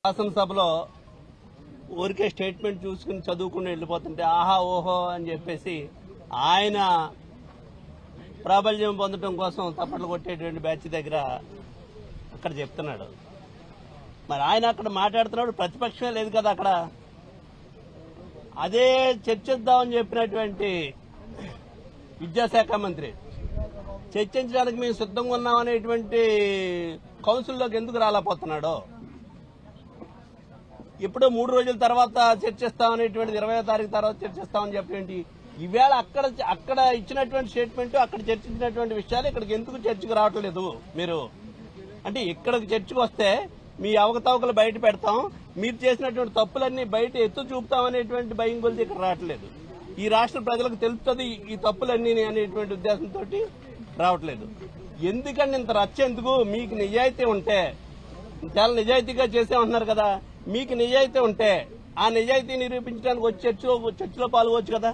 శాసనసభలో ఊరికే స్టేట్మెంట్ చూసుకుని చదువుకుని వెళ్ళిపోతుంటే ఆహా ఓహో అని చెప్పేసి ఆయన ప్రాబల్యం పొందడం కోసం తప్పట్లు కొట్టేటువంటి బ్యాచ్ దగ్గర అక్కడ చెప్తున్నాడు. మరి ఆయన అక్కడ మాట్లాడుతున్నాడు, ప్రతిపక్షమే లేదు కదా అక్కడ. అదే చర్చిద్దామని చెప్పినటువంటి విద్యాశాఖ మంత్రి చర్చించడానికి మేము సిద్ధంగా ఉన్నామనేటువంటి కౌన్సిల్లోకి ఎందుకు రాలేకపోతున్నాడో, ఇప్పుడు 3 రోజుల తర్వాత చర్చిస్తామనేటువంటిది 20వ తారీఖు తర్వాత చర్చిస్తామని చెప్పేంటి. ఈవేళ అక్కడ ఇచ్చినటువంటి స్టేట్మెంట్, అక్కడ చర్చించినటువంటి విషయాలు ఇక్కడికి ఎందుకు చర్చకు రావట్లేదు మీరు? అంటే ఇక్కడికి చర్చకు వస్తే మీ అవకతవకలు బయట పెడతాం, మీరు చేసినటువంటి తప్పులన్నీ బయట ఎత్తు చూపుతామనేటువంటి భయం కొలిది ఇక్కడ రావట్లేదు. ఈ రాష్ట్ర ప్రజలకు తెలుస్తుంది ఈ తప్పులన్నీ అనేటువంటి ఉద్దేశంతో రావట్లేదు. ఎందుకంటే ఇంత రచ్చ ఎందుకు? మీకు నిజాయితీ ఉంటే, చాలా నిజాయితీగా చేసామంటున్నారు కదా, మీకు నిజాయితీ ఉంటే ఆ నిజాయితీ నిరూపించడానికి వచ్చి చర్చలో పాల్గొవచ్చు కదా.